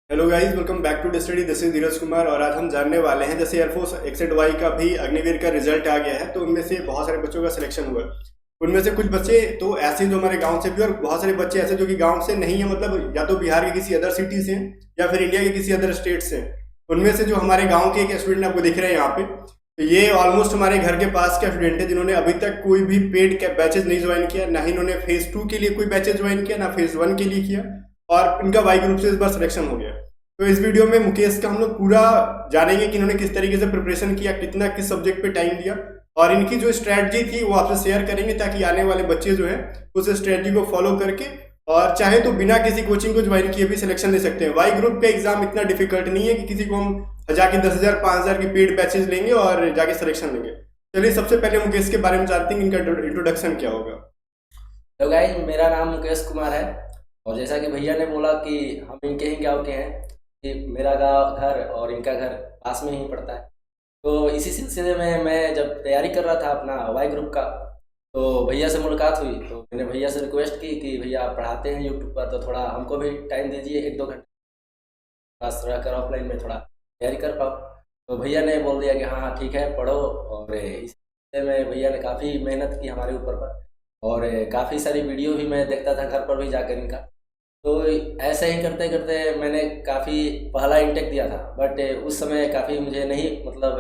Hello guys, welcome back to study. This is Dheeraj Kumar और आज हम जानने वाले हैं जैसे एयरफोर्स एक्सेट वाई का भी अग्निवीर का रिजल्ट आ गया है। तो उनमें से बहुत सारे बच्चों का सिलेक्शन हुआ। उनमें से कुछ बच्चे तो ऐसे जो हमारे गांव से भी और बहुत सारे बच्चे ऐसे जो कि गांव से नहीं है, मतलब या तो बिहार के किसी अदर सिटी से या फिर इंडिया के किसी अदर स्टेट से। उनमें से जो हमारे गाँव के एक स्टूडेंट आपको दिख रहे हैं यहाँ पे, तो ये ऑलमोस्ट हमारे घर के पास का स्टूडेंट है जिन्होंने अभी तक कोई भी पेड बैचेज नहीं ज्वाइन किया, ना ही इन्होंने फेज 2 के लिए कोई बैचेज ज्वाइन किया, ना फेज 1 के लिए किया, और इनका वाई ग्रुप से इस बार सिलेक्शन हो गया। तो इस वीडियो में मुकेश का हम लोग पूरा जानेंगे कि इन्होंने किस तरीके से प्रिपरेशन किया, कितना किस सब्जेक्ट पे टाइम दिया, और इनकी जो स्ट्रैटेजी थी वो आपसे शेयर करेंगे ताकि आने वाले बच्चे जो है उस स्ट्रैटेजी को फॉलो करके और चाहे तो बिना किसी कोचिंग को ज्वाइन किए भी सिलेक्शन ले सकते हैं। वाई ग्रुप का एग्जाम इतना डिफिकल्ट नहीं है कि किसी को हम जाके 10,000 5,000 की पेड बैचेज लेंगे और जाके सिलेक्शन लेंगे। चलिए सबसे पहले मुकेश के बारे में जानते हैं, इनका इंट्रोडक्शन क्या होगा। तो गाइस, मेरा नाम मुकेश कुमार है और जैसा कि भैया ने बोला कि हम इनके ही गांव के हैं, कि मेरा गांव घर और इनका घर पास में ही पड़ता है। तो इसी सिलसिले में मैं जब तैयारी कर रहा था अपना वाई ग्रुप का, तो भैया से मुलाकात हुई। तो मैंने भैया से रिक्वेस्ट की कि भैया आप पढ़ाते हैं यूट्यूब पर, तो थोड़ा हमको भी टाइम दीजिए, 1-2 घंटे पास रहकर ऑफलाइन में थोड़ा तैयारी कर पाओ। तो भैया ने बोल दिया कि हाँ ठीक है पढ़ो, और इस सिलसिले में भैया ने काफ़ी मेहनत की हमारे ऊपर पर, और काफ़ी सारी वीडियो भी मैं देखता था घर पर भी जाकर इनका। तो ऐसे ही करते करते मैंने काफ़ी पहला इंटेक दिया था, बट उस समय काफ़ी मुझे नहीं मतलब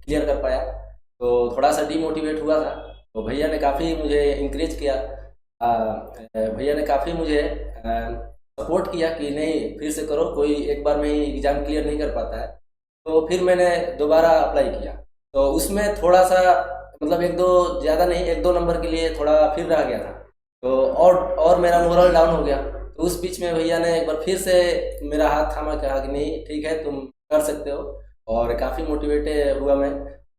क्लियर कर पाया, तो थोड़ा सा डीमोटिवेट हुआ था। तो भैया ने काफ़ी मुझे इंकरेज किया, भैया ने काफ़ी मुझे सपोर्ट किया कि नहीं फिर से करो, कोई एक बार में ही एग्ज़ाम क्लियर नहीं कर पाता है। तो फिर मैंने दोबारा अप्लाई किया, तो उसमें थोड़ा सा मतलब 1-2 ज़्यादा नहीं, 1-2 नंबर के लिए थोड़ा फिर रह गया था। तो और मेरा मोरल डाउन हो गया। तो उस बीच में भैया ने एक बार फिर से मेरा हाथ थामा, कहा कि नहीं ठीक है तुम कर सकते हो, और काफ़ी मोटिवेटेड हुआ मैं।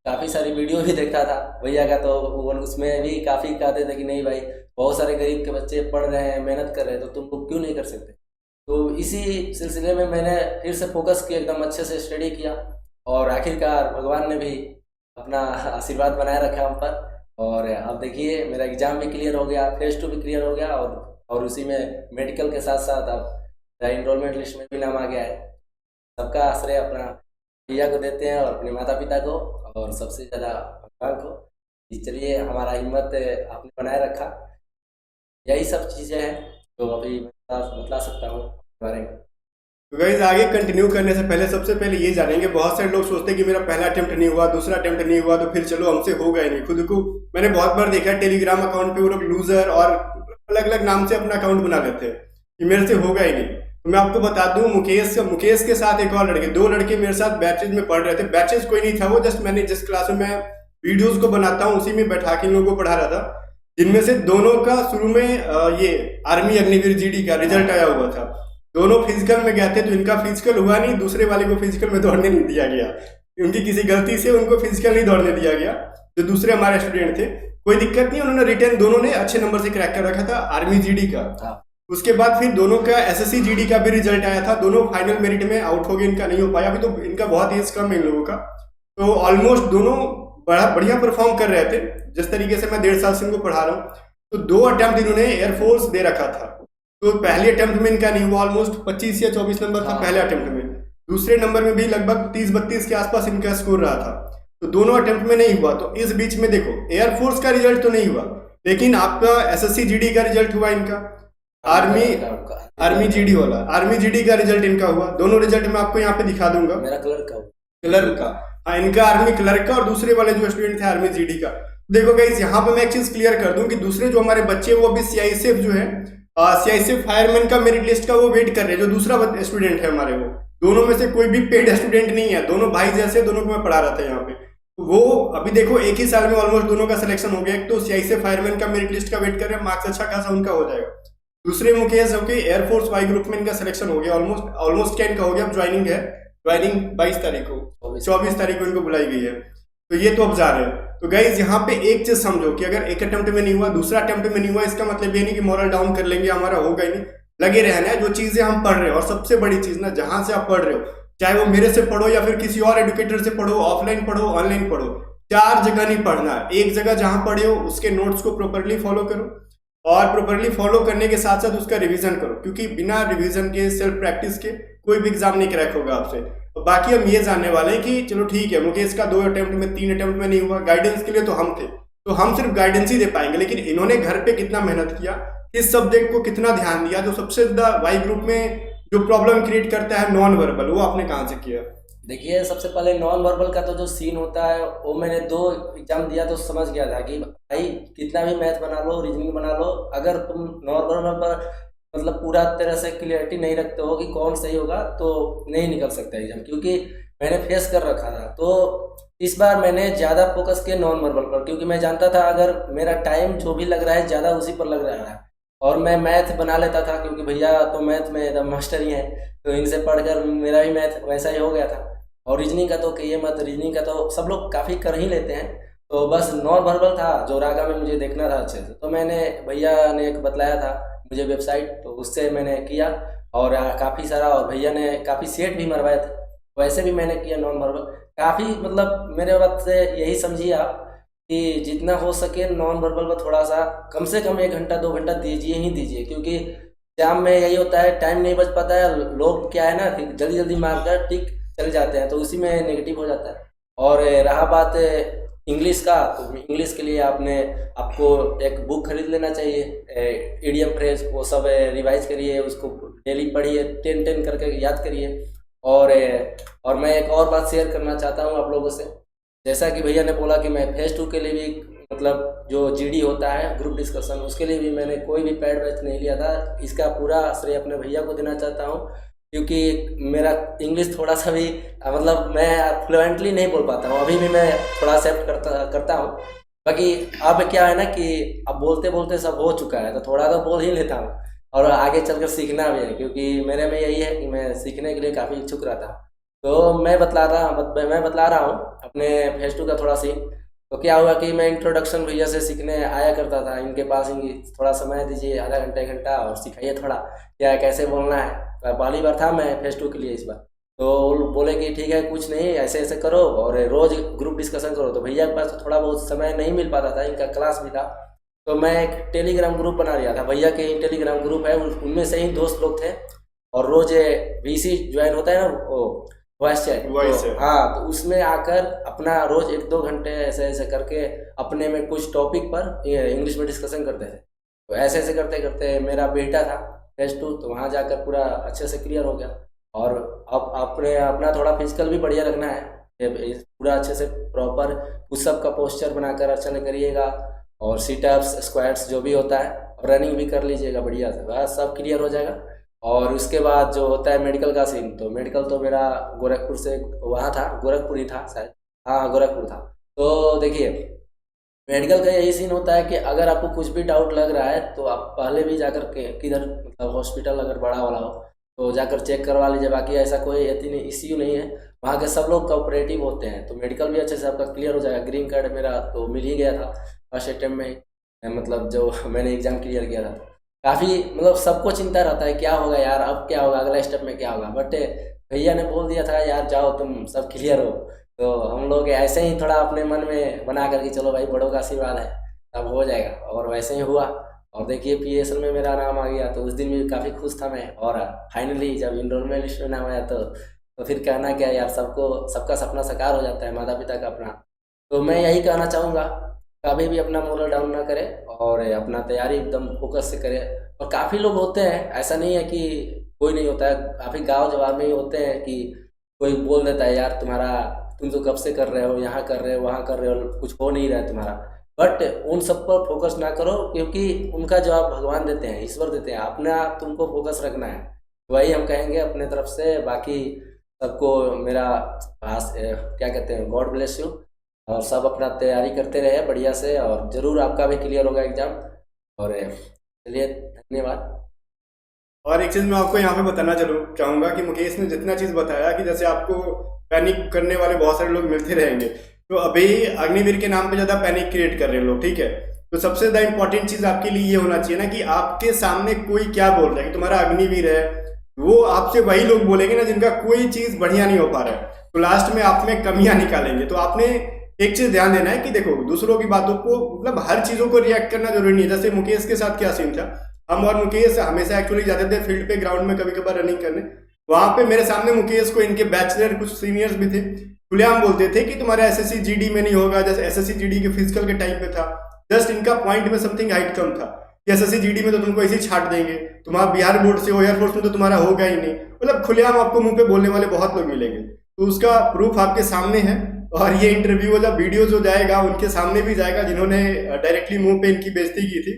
काफ़ी सारी वीडियो भी देखता था भैया का, तो वो उसमें भी काफ़ी कहते थे कि नहीं भाई, बहुत सारे गरीब के बच्चे पढ़ रहे हैं, मेहनत कर रहे हैं, तो तुम लोग क्यों नहीं कर सकते। तो इसी सिलसिले में मैंने फिर से फोकस किया, एकदम अच्छे से स्टडी किया, और आखिरकार भगवान ने भी अपना आशीर्वाद बनाए रखा हम पर। और अब देखिए मेरा एग्ज़ाम भी क्लियर हो गया, फेज 2 भी क्लियर हो गया, और उसी में मेडिकल के साथ साथ अब एनरोलमेंट लिस्ट में भी नाम आ गया है। सबका आश्रय अपना भैया को देते हैं और अपने माता पिता को, और सबसे ज़्यादा भगवान को। चलिए हमारा हिम्मत आपने बनाए रखा, यही सब चीज़ें हैं तो अभी मैं बता सकता हूँ इस बारे में। तो गाइस आगे कंटिन्यू करने से पहले सबसे पहले ये जानेंगे, बहुत सारे लोग सोचते हैं कि मेरा पहला अटेम्प्ट नहीं हुआ, दूसरा अटेम्प्ट नहीं हुआ, तो फिर चलो हमसे होगा ही नहीं। खुद को मैंने बहुत बार देखा है टेलीग्राम अकाउंट पे वो लोग लूजर और अलग अलग नाम से अपना अकाउंट बना लेते हैं कि मेरे से होगा ही नहीं। तो मैं आपको बता दूं, मुकेश के साथ एक और लड़के, 2 लड़के मेरे साथ बैचेज में पढ़ रहे थे। बैचेज कोई नहीं था वो, जस्ट मैंने जिस क्लास में मैं वीडियोज को बनाता हूँ उसी में बैठा के इन लोगों को पढ़ा रहा था, जिनमें से दोनों का शुरू में ये आर्मी अग्निवीर जीडी का रिजल्ट आया हुआ था। दोनों फिजिकल में गए थे, तो इनका फिजिकल हुआ नहीं, दूसरे वाले को फिजिकल में दौड़ने नहीं दिया गया, उनकी किसी गलती से उनको फिजिकल नहीं दौड़ने दिया गया। जो दूसरे हमारे स्टूडेंट थे कोई दिक्कत नहीं, उन्होंने रिटर्न दोनों ने अच्छे नंबर से क्रैक कर रखा था आर्मी जीडी का। उसके बाद फिर दोनों का एसएससी जीडी का भी रिजल्ट आया था, दोनों फाइनल मेरिट में आउट हो गए, इनका नहीं हो पाया। अभी तो इनका बहुत एज कम है इन लोगों का, तो ऑलमोस्ट दोनों बड़ा बढ़िया परफॉर्म कर रहे थे। जिस तरीके से मैं 1.5 साल से इनको पढ़ा रहा हूँ, तो 2 अटेम्प्ट इन्होंने एयरफोर्स दे रखा था। तो पहले अटेम्प्ट में इनका नहीं हुआ, ऑलमोस्ट 25 या 24 नंबर था पहले अटेम्प्ट में। दूसरे नंबर में भी लगभग 30-32 के आसपास इनका स्कोर रहा था, तो दोनों अटेम्प्ट में नहीं हुआ। तो इस बीच में देखो, एयरफोर्स का रिजल्ट तो नहीं हुआ, लेकिन आपका एसएससी जीडी का रिजल्ट हुआ, इनका आर्मी जीडी वाला आर्मी जीडी का रिजल्ट इनका हुआ। दोनों रिजल्ट मैं आपको यहाँ पे दिखा दूंगा। मेरा क्लर्क का, हाँ इनका आर्मी क्लर्क का, और दूसरे वाले जो स्टूडेंट थे आर्मी जीडी का। देखो गाइस, यहाँ पे मैं एक चीज क्लियर कर दूं कि दूसरे जो हमारे बच्चे वो अभी सीआईएसएफ जो है, सीआईएसएफ फायरमैन का मेरिट लिस्ट का वो वेट कर रहे हैं। जो दूसरा स्टूडेंट है हमारे, वो दोनों में से कोई भी पेड स्टूडेंट नहीं है, दोनों भाई जैसे, दोनों को मैं पढ़ा रहा था यहाँ पे। वो अभी देखो एक ही साल में ऑलमोस्ट दोनों का सिलेक्शन हो गया। एक तो सीआईएसएफ फायरमैन का मेरिट लिस्ट का वेट कर रहे हैं, मार्क्स अच्छा खासा उनका हो जाएगा। दूसरे मुकेश जो कि एयरफोर्स वाई ग्रुप में इनका सिलेक्शन हो गया, ऑलमोस्ट क्या इनका हो गया। अब ज्वाइनिंग है, ज्वाइनिंग 22 तारीख को, 24 तारीख को इनको बुलाई गई है। तो ये तो अब जा रहे हैं। तो गाइज यहाँ पे एक चीज समझो कि अगर एक अटेम्प्ट में नहीं हुआ, दूसरा अटेम्प्ट में नहीं हुआ, इसका मतलब ये नहीं कि मोरल डाउन कर लेंगे, हमारा होगा ही नहीं। लगे रहना है, जो चीजें हम पढ़ रहे हैं, और सबसे बड़ी चीज ना, जहां से आप पढ़ रहे हो, चाहे वो मेरे से पढ़ो या फिर किसी और एडुकेटर से पढ़ो, ऑफलाइन पढ़ो ऑनलाइन पढ़ो, 4 जगह नहीं पढ़ना। एक जगह जहां पढ़े हो उसके नोट्स को प्रॉपरली फॉलो करो, और प्रॉपरली फॉलो करने के साथ साथ उसका रिवीजन करो, क्योंकि बिना रिवीजन के, सेल्फ प्रैक्टिस के कोई भी एग्जाम नहीं क्रैक होगा आपसे। और बाकी हम ये जानने वाले हैं कि चलो ठीक है, मुकेश का 2 अटेम्प्ट में 3 अटेम्प्ट में नहीं हुआ, गाइडेंस के लिए तो हम थे, तो हम सिर्फ गाइडेंस ही दे पाएंगे, लेकिन इन्होंने घर पे कितना मेहनत किया, इस सब्जेक्ट को कितना ध्यान दिया। तो सबसे ज्यादा वाई ग्रुप में जो प्रॉब्लम क्रिएट करता है नॉन वर्बल, वो आपने कहाँ से किया? देखिए, सबसे पहले नॉन वर्बल का तो जो सीन होता है वो मैंने 2 एग्जाम दिया तो समझ गया था कि भाई कितना भी मैथ बना लो, रीजनिंग बना लो, अगर तुम नॉन वर्बल पर मतलब पूरा तरह से क्लियरिटी नहीं रखते हो कि कौन सही होगा तो नहीं निकल सकता एग्जाम, क्योंकि मैंने फेस कर रखा था। तो इस बार मैंने ज़्यादा फोकस किया नॉन वर्बल पर, क्योंकि मैं जानता था अगर मेरा टाइम जो भी लग रहा है ज़्यादा उसी पर लग रहा है, और मैं मैथ बना लेता था क्योंकि भैया तो मैथ में एकदम मास्टर ही है, तो इनसे पढ़कर मेरा भी मैथ वैसा ही हो गया था। और रीजनिंग का तो कहिए मत, रीजनिंग का तो सब लोग काफ़ी कर ही लेते हैं, तो बस नॉन वर्बल था जो रागा में मुझे देखना था अच्छे से। तो मैंने भैया ने एक बतलाया था मुझे वेबसाइट, तो उससे मैंने किया और काफ़ी सारा, और भैया ने काफ़ी सेट भी मरवाए थे, वैसे भी मैंने किया नॉन वर्बल काफ़ी। मतलब मेरे बात से यही समझिए आप कि जितना हो सके नॉन वर्बल पर थोड़ा सा कम से कम 1 घंटा 2 घंटा दीजिए ही दीजिए, क्योंकि एग्जाम में यही होता है, टाइम नहीं बच पाता है, लोग क्या है ना कि जल्दी जल्दी मार कर टिक चले जाते हैं, तो उसी में नेगेटिव हो जाता है। और रहा बात इंग्लिश का, तो इंग्लिश के लिए आपको एक बुक खरीद लेना चाहिए, इडियम फ्रेज, वो सब रिवाइज करिए, उसको डेली पढ़िए, 10 करके याद करिए। और मैं एक और बात शेयर करना चाहता हूँ आप लोगों से, जैसा कि भैया ने बोला कि मैं फेज 2 के लिए भी मतलब जो जीडी होता है ग्रुप डिस्कशन, उसके लिए भी मैंने कोई भी पैड बैच नहीं लिया था। इसका पूरा श्रेय अपने भैया को देना चाहता हूँ, क्योंकि मेरा इंग्लिश थोड़ा सा भी मतलब मैं फ्लुएंटली नहीं बोल पाता हूँ, अभी भी मैं थोड़ा एक्सेप्ट करता हूँ। बाकी अब क्या है ना कि अब बोलते बोलते सब हो चुका है, तो थोड़ा तो बोल ही लेता हूँ, और आगे चलकर सीखना भी है, क्योंकि मेरे में यही है कि मैं सीखने के लिए काफ़ी इच्छुक रहता हूँ। तो मैं बतला रहा हूँ अपने फेज 2 का थोड़ा सीन। तो क्या हुआ कि मैं इंट्रोडक्शन भैया से सीखने आया करता था, इनके पास ही थोड़ा समय दीजिए, आधा घंटा 1 घंटा, और सिखाइए थोड़ा क्या कैसे बोलना है। पहली बार था मैं फेज 2 के लिए इस बार, तो बोले कि ठीक है कुछ नहीं, ऐसे ऐसे करो और रोज ग्रुप डिस्कशन करो। तो भैया के पास तो थोड़ा बहुत समय नहीं मिल पाता था, इनका क्लास भी था, तो मैं एक टेलीग्राम ग्रुप बना लिया था, भैया के ही टेलीग्राम ग्रुप है, उनमें से ही दोस्त लोग थे, और रोज वीसी ज्वाइन होता है ना, वो वॉइस चैट, तो हाँ, तो उसमें आकर अपना रोज 1-2 घंटे ऐसे ऐसे करके अपने में कुछ टॉपिक पर इंग्लिश में डिस्कशन करते थे। तो ऐसे ऐसे करते करते मेरा बेटा था फेज 2, तो वहाँ जाकर पूरा अच्छे से क्लियर हो गया। और अब अपना थोड़ा फिजिकल भी बढ़िया रखना है, पूरा अच्छे से प्रॉपर पुशअप का पोस्चर बनाकर अच्छा से करिएगा, और सीटअप्स स्क्वाट्स जो भी होता है, रनिंग भी कर लीजिएगा बढ़िया से, बस सब क्लियर हो जाएगा। और उसके बाद जो होता है मेडिकल का सीन, तो मेडिकल तो मेरा गोरखपुर से वहाँ था, गोरखपुर ही था शायद, हाँ गोरखपुर था। तो देखिए मेडिकल का यही सीन होता है कि अगर आपको कुछ भी डाउट लग रहा है तो आप पहले भी जाकर के किधर मतलब हॉस्पिटल अगर बड़ा वाला हो तो जाकर चेक करवा लीजिए। बाकी ऐसा कोई इश्यू नहीं है, वहाँ के सब लोग कोऑपरेटिव होते हैं, तो मेडिकल भी अच्छे से आपका क्लियर हो जाएगा। ग्रीन कार्ड मेरा तो मिल ही गया था फर्स्ट अटेम्प्ट में ही, मतलब जो मैंने एग्ज़ाम क्लियर किया था। काफ़ी मतलब सबको चिंता रहता है क्या होगा यार, अब क्या होगा, अगला स्टेप में क्या होगा, बट भैया ने बोल दिया था यार जाओ तुम सब क्लियर हो, तो हम लोग ऐसे ही थोड़ा अपने मन में बना करके चलो भाई बड़ों का आशीर्वाद है तब हो जाएगा, और वैसे ही हुआ। और देखिए PSL में मेरा नाम आ गया, तो उस दिन भी काफ़ी खुश था मैं, और फाइनली जब इनरोलमेंट लिस्ट में नाम आया तो फिर कहना क्या यार, सबका सपना साकार हो जाता है, माता पिता का अपना। तो मैं यही कहना चाहूँगा, कभी भी अपना मोरल डाउन ना करे और अपना तैयारी एकदम फोकस से करे। और काफ़ी लोग होते हैं, ऐसा नहीं है कि कोई नहीं होता है, काफ़ी गाँव जवाब में ही होते हैं कि कोई बोल देता है यार तुम तो कब से कर रहे हो, यहाँ कर रहे हो वहाँ कर रहे हो, कुछ हो नहीं रहा है तुम्हारा, बट उन सब पर फोकस ना करो, क्योंकि उनका जवाब भगवान देते हैं, ईश्वर देते हैं, अपना तुमको फोकस रखना है। वही हम कहेंगे अपने तरफ से। बाकी सबको मेरा क्या कहते हैं, गॉड ब्लेस यू, और सब अपना तैयारी करते रहे बढ़िया से, और ज़रूर आपका भी क्लियर होगा एग्ज़ाम। और चलिए धन्यवाद। और एक चीज़ मैं आपको यहाँ पे बताना चाहूँगा कि मुकेश ने जितना चीज़ बताया कि जैसे आपको पैनिक करने वाले बहुत सारे लोग मिलते रहेंगे, तो अभी अग्निवीर के नाम पे ज़्यादा पैनिक क्रिएट कर रहे हैं लोग, ठीक है। तो सबसे ज़्यादा इंपॉर्टेंट चीज़ आपके लिए ये होना चाहिए ना कि आपके सामने कोई क्या बोल रहा है कि तुम्हारा अग्निवीर है, वो आपसे वही लोग बोलेंगे ना जिनका कोई चीज़ बढ़िया नहीं हो पा रहा है, तो लास्ट में आप में कमियाँ निकालेंगे। तो आपने एक चीज़ ध्यान देना है कि देखो दूसरों की बातों को मतलब हर चीज़ों को रिएक्ट करना जरूरी नहीं है। जैसे मुकेश के साथ क्या सीन था, हम और मुकेश हमेशा एक्चुअली जाते थे फील्ड पे ग्राउंड में कभी कभार रनिंग करने, वहां पे मेरे सामने मुकेश को इनके बैचलर कुछ सीनियर्स भी थे, खुलेआम बोलते थे कि तुम्हारा एसएससी जीडी में नहीं होगा, जैसे एसएससी जीडी के फिजिकल के टाइम पे था। जस्ट इनका पॉइंट में समथिंग हाइट कम था कि एसएससी जीडी में तो तुमको ऐसे ही छाट देंगे, तुम्हारा बिहार बोर्ड से हो, एयरफोर्स में तो तुम्हारा होगा ही नहीं। मतलब खुलेआम आपको मुंह पे बोलने वाले बहुत लोग मिलेंगे, तो उसका प्रूफ आपके सामने है। और ये इंटरव्यू वाला वीडियो जो जाएगा उनके सामने भी जाएगा जिन्होंने डायरेक्टली मुंह पे इनकी बेइज्जती की थी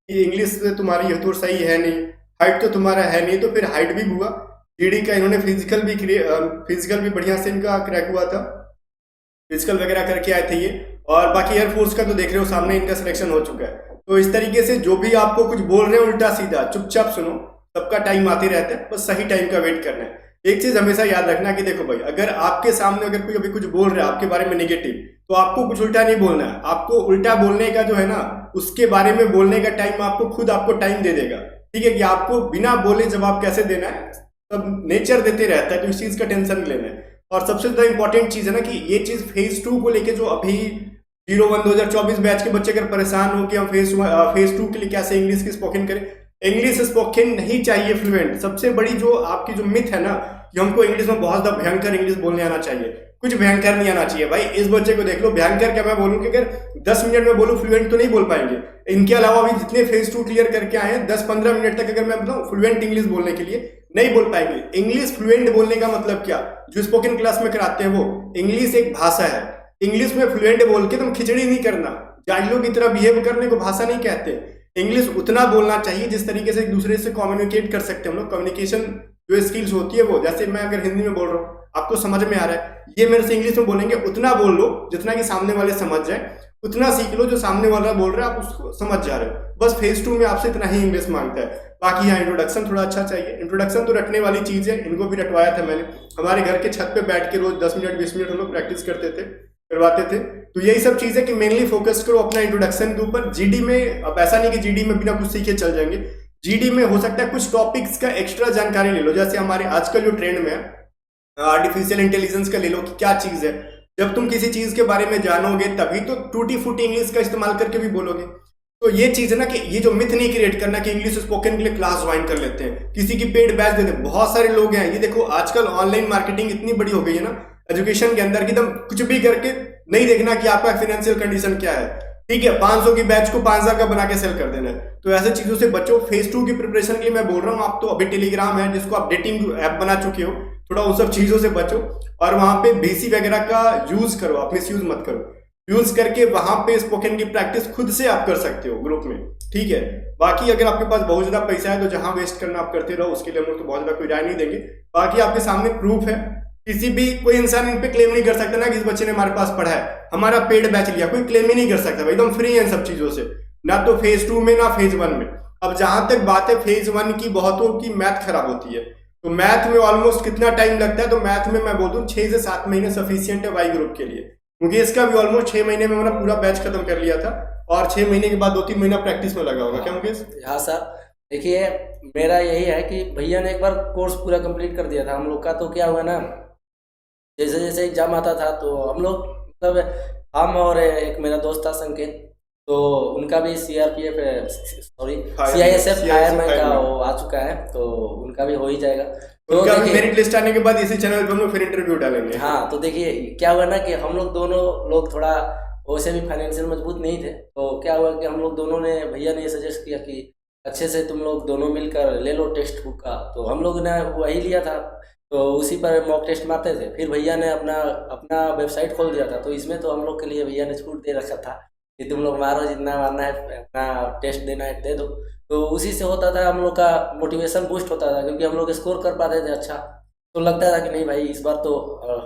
कि इंग्लिश तुम्हारी तो सही है नहीं, हाइट तो तुम्हारा है नहीं, तो फिर हाइट भी हुआ। जीडी का इन्होंने फिजिकल भी बढ़िया से इनका क्रैक हुआ था, फिजिकल वगैरह करके आए थे ये। और बाकी एयरफोर्स का तो देख रहे हो सामने इनका सिलेक्शन हो चुका है। तो इस तरीके से जो भी आपको कुछ बोल रहे हैं उल्टा सीधा चुपचाप सुनो, सबका टाइम आते रहता है, बस सही टाइम का वेट करना है। एक चीज हमेशा याद रखना कि देखो भाई, अगर आपके सामने अगर कोई अभी कुछ बोल रहा है आपके बारे में नेगेटिव, तो आपको कुछ उल्टा नहीं बोलना है। आपको उल्टा बोलने का जो है ना, उसके बारे में बोलने का टाइम आपको खुद आपको टाइम दे देगा, ठीक है, कि आपको बिना बोले जवाब कैसे देना है, सब नेचर देते रहता है, तो इस चीज का टेंशन नहीं लेना है। और सबसे ज्यादा इंपॉर्टेंट चीज है ना कि ये चीज फेज 2 को लेके जो अभी 01 2024 बैच के बच्चे अगर परेशान हो कि हम फेज 2 के लिए कैसे इंग्लिश की स्पोकन करें, इंग्लिश स्पोकन नहीं चाहिए फ्लुएंट। सबसे बड़ी जो आपकी जो मिथ है ना कि हमको इंग्लिश में बहुत ज्यादा भयंकर इंग्लिश बोलने आना चाहिए, कुछ भयंकर नहीं आना चाहिए भाई। इस बच्चे को देख लो, भयंकर क्या मैं बोलूं कि अगर 10 मिनट में बोलूं फ्लुएंट तो नहीं बोल पाएंगे। इनके अलावा भी जितने फेज 2 क्लियर करके आए हैं 10-15 मिनट तक अगर मैं बताऊं फ्लुएंट इंग्लिश बोलने के लिए नहीं बोल पाएंगे। इंग्लिश फ्लुएंट बोलने का मतलब क्या, जो स्पोकन क्लास में कराते हैं वो इंग्लिश एक भाषा है। इंग्लिश में फ्लुएंट बोल के तुम खिचड़ी नहीं करना, जाहिलों की तरह बिहेव करने को भाषा नहीं कहते। इंग्लिश उतना बोलना चाहिए जिस तरीके से एक दूसरे से कम्युनिकेट कर सकते हैं हम लोग। कम्युनिकेशन जो स्किल्स होती है वो, जैसे मैं अगर हिंदी में बोल रहा हूँ आपको समझ में आ रहा है, ये मेरे से इंग्लिश में बोलेंगे, उतना बोल लो जितना कि सामने वाले समझ जाए, उतना सीख लो जो सामने वाला बोल रहा है आप उसको समझ जा रहे हो। बस फेज 2 में आपसे इतना ही इंग्लिश मांगता है। बाकी यहाँ इंट्रोडक्शन थोड़ा अच्छा चाहिए, इंट्रोडक्शन तो रटने वाली चीज है, इनको भी रटवाया था मैंने। हमारे घर के छत पे बैठ के रोज 10 मिनट 20 मिनट हम लोग प्रैक्टिस करवाते थे। तो यही सब चीजें कि मेनली फोकस करो अपना इंट्रोडक्शन के ऊपर। जीडी में अब ऐसा नहीं कि जीडी में बिना कुछ सीखे चल जाएंगे, जीडी में हो सकता है कुछ टॉपिक्स का एक्स्ट्रा जानकारी ले लो। जैसे हमारे आजकल जो ट्रेंड में है आर्टिफिशियल इंटेलिजेंस का ले लो कि क्या चीज है। जब तुम किसी चीज के बारे में जानोगे तभी तो टूटी फूटी इंग्लिश का इस्तेमाल करके भी बोलोगे। तो ये चीज है ना कि ये जो मिथ नहीं क्रिएट करना कि इंग्लिश स्पोकन के लिए क्लास ज्वाइन कर लेते हैं, किसी की पेड बैच देते हैं। बहुत सारे लोग हैं, ये देखो आजकल ऑनलाइन मार्केटिंग इतनी बड़ी हो गई है ना एजुकेशन के अंदर की, तुम कुछ भी करके नहीं देखना कि आपका फाइनेंशियल कंडीशन क्या है, ठीक है, 500 की बैच को 5000 का बना के सेल कर देना है। तो ऐसे चीजों से बचो। फेज 2 की प्रिपरेशन के लिए मैं बोल रहा हूँ, आप तो अभी टेलीग्राम है जिसको आप डेटिंग ऐप बना चुके हो, थोड़ा उन सब चीजों से बचो और वहां पे बीसी वगैरह का यूज करो, आप मिस यूज मत करो। यूज करके वहां पे स्पोकन की प्रैक्टिस खुद से आप कर सकते हो ग्रुप में, ठीक है। बाकी अगर आपके पास बहुत ज्यादा पैसा है तो जहां वेस्ट करना आप करते रहो, उसके लिए हम लोग तो बहुत ज्यादा कोई राय नहीं देंगे। बाकी आपके सामने प्रूफ है, किसी भी कोई इंसान इन पे क्लेम नहीं कर सकता ना कि इस बच्चे ने हमारे पास पढ़ा है, हमारा पेड बैच लिया, कोई क्लेम ही नहीं कर सकता भाई। एकदम फ्री है इन सब चीजों से, ना तो फेज 2 में ना फेज 1 में। अब जहां तक बात है फेज 1 की, बहुतों की मैथ खराब होती है, तो मैथ में ऑलमोस्ट कितना टाइम लगता है, तो मैथ में मैं बोल दूं 6 से 7 महीने सफिशियंट है वाई ग्रुप के लिए। क्योंकि इसका भी ऑलमोस्ट 6 महीने में मैंने पूरा बैच खत्म कर लिया था और 6 महीने के बाद 2-3 महीना प्रैक्टिस में लगा होगा। क्या मुकेश? हाँ सर, देखिए मेरा यही है कि भैया ने एक बार कोर्स पूरा कंप्लीट कर दिया था हम लोग का। तो क्या हुआ ना, जैसे जैसे एग्जाम आता था तो हम लोग मतलब हम और एक मेरा दोस्त था संकेत, तो उनका भी CISF फायरमैन का वो आ चुका है, तो उनका भी हो ही जाएगा। तो उनका भी मेरिट लिस्ट आने के बाद इसी चैनल पे हम लोग फिर इंटरव्यू डालेंगे। हाँ, तो देखिए क्या हुआ ना कि हम लोग दोनों लोग थोड़ा वैसे भी फाइनेंशियल मजबूत नहीं थे, तो क्या हुआ कि हम लोग दोनों ने, भैया ने ये सजेस्ट किया कि अच्छे से तुम लोग दोनों मिलकर ले लो टेक्स्ट बुक का। तो हम लोग ने वही लिया था, तो उसी पर मॉक टेस्ट मारते थे। फिर भैया ने अपना वेबसाइट खोल दिया था, तो इसमें तो हम लोग के लिए भैया ने छूट दे रखा था कि तुम लोग मारो, जितना मारना है, अपना टेस्ट देना है दे दो। तो उसी से होता था हम लोग का मोटिवेशन बूस्ट होता था, क्योंकि हम लोग स्कोर कर पाते थे अच्छा, तो लगता था कि नहीं भाई इस बार तो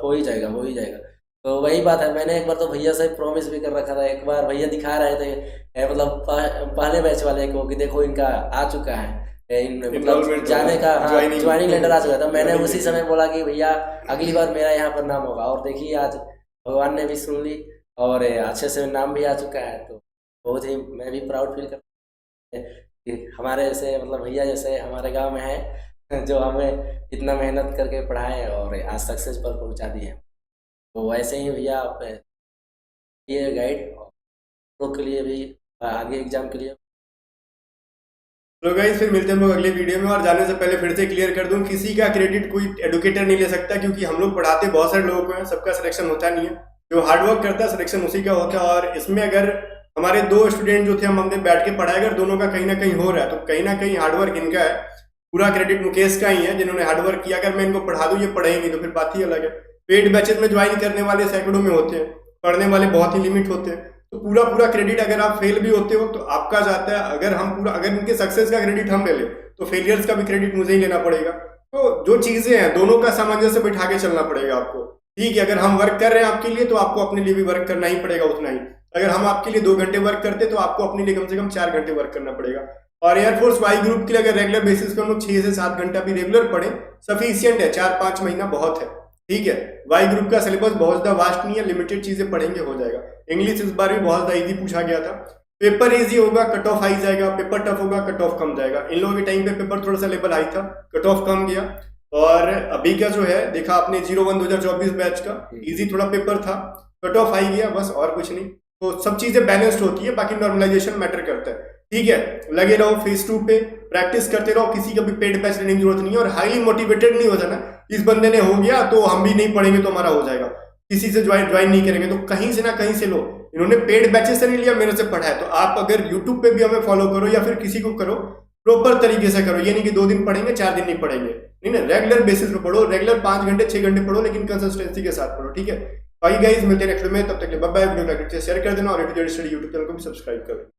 हो ही जाएगा, हो ही जाएगा। तो वही बात है, मैंने एक बार तो भैया से प्रॉमिस भी कर रखा था। एक बार भैया दिखा रहे थे मतलब पहले बैच वाले को कि देखो इनका आ चुका है, मतलब जाने का ज्वाइनिंग लेटर आ चुका था। मैंने उसी समय बोला कि भैया अगली बार मेरा यहाँ पर नाम होगा, और देखिए आज भगवान ने भी सुन ली और अच्छे से नाम भी आ चुका है। तो बहुत ही मैं भी प्राउड फील करता हूँ कि हमारे जैसे मतलब भैया जैसे हमारे गांव में है जो हमें इतना मेहनत करके पढ़ाए और आज सक्सेस पर पहुंचा दिए। तो वैसे ही भैया आप ये गाइड लोग के लिए भी आगे एग्जाम के लिए तो गाइस फिर मिलते हैं हम लोग अगले वीडियो में। और जाने से पहले फिर से क्लियर कर दूं, किसी का क्रेडिट कोई एडुकेटर नहीं ले सकता, क्योंकि हम लोग पढ़ाते बहुत सारे लोगों को हैं, सबका सिलेक्शन होता नहीं है। जो हार्डवर्क करता है सिलेक्शन उसी का होता है। और इसमें अगर हमारे 2 स्टूडेंट जो थे, हमने बैठ के पढ़ाया, अगर दोनों का कहीं ना कहीं हो रहा है तो कहीं ना कहीं हार्डवर्क इनका है, पूरा क्रेडिट मुकेश का ही है जिन्होंने हार्डवर्क किया। अगर मैं इनको पढ़ा दूं ये पढ़ेंगे तो फिर बात ही अलग है। पेड बैचेज में ज्वाइन करने वाले सैकड़ों में होते हैं, पढ़ने वाले बहुत ही लिमिट होते हैं। तो पूरा क्रेडिट अगर आप फेल भी होते हो तो आपका जाता है। अगर इनके सक्सेस का क्रेडिट हम ले लें तो फेलियर्स का भी क्रेडिट मुझे ही लेना पड़ेगा। तो जो चीजें हैं दोनों का सामंजस्य बिठा के चलना पड़ेगा आपको। ठीक है, अगर हम वर्क कर रहे हैं आपके लिए तो आपको अपने लिए भी वर्क करना ही पड़ेगा उतना ही। अगर हम आपके लिए 2 घंटे वर्क करते तो आपको अपने लिए कम से कम 4 घंटे वर्क करना पड़ेगा। और एयरफोर्स वाई ग्रुप के लिए अगर रेगुलर बेसिस पे हम लोग 6 से 7 घंटा भी रेगुलर पढ़े सफिशियंट है, 4-5 महीना बहुत है। ठीक है, वाई ग्रुप का सिलेबस बहुत ज्यादा वास्ट नहीं है, लिमिटेड चीजें पढ़ेंगे हो जाएगा। इंग्लिश इस बार भी बहुत ज्यादा इजी पूछा गया था। पेपर इजी होगा कट ऑफ हाई जाएगा, पेपर टफ होगा कट ऑफ कम जाएगा। इन लोगों के टाइम पे पेपर थोड़ा सा लेवल हाई था, कट ऑफ कम गया। और अभी का जो है देखा आपने 01 2024 बैच का इजी थोड़ा पेपर था, कट ऑफ हाई गया, बस और कुछ नहीं। तो सब चीजें बैलेंस्ड होती है, बाकी नॉर्मलाइजेशन मैटर करता है। ठीक है, लगे रहो फेज 2 पे, प्रैक्टिस करते रहो, किसी का भी पेड बैच लेने की जरूरत नहीं है। और हाईली मोटिवेटेड नहीं हो जाना, इस बंदे ने हो गया तो हम भी नहीं पढ़ेंगे तो हमारा हो जाएगा, किसी से ज्वाइन नहीं करेंगे। तो कहीं से ना कहीं से लो, इन्होंने पेड बैचेस से नहीं लिया, मेरे से पढ़ा है। तो आप अगर यूट्यूब पे भी हमें फॉलो करो या फिर किसी को करो, प्रॉपर तरीके से करो। ये नहीं कि 2 दिन पढ़ेंगे 4 दिन नहीं पढ़ेंगे, नहीं ना, रेगुलर बेसिस पे पढ़ो, रेगुलर 5 घंटे 6 घंटे पढ़ो, लेकिन कंसिस्टेंसी के साथ पढ़ो। ठीक है, बाकी गाइस मिलते हैं नेक्स्ट में, तब तक के bye bye. Video like share कर देना और A to Z study YouTube channel को भी सब्सक्राइब कर देना।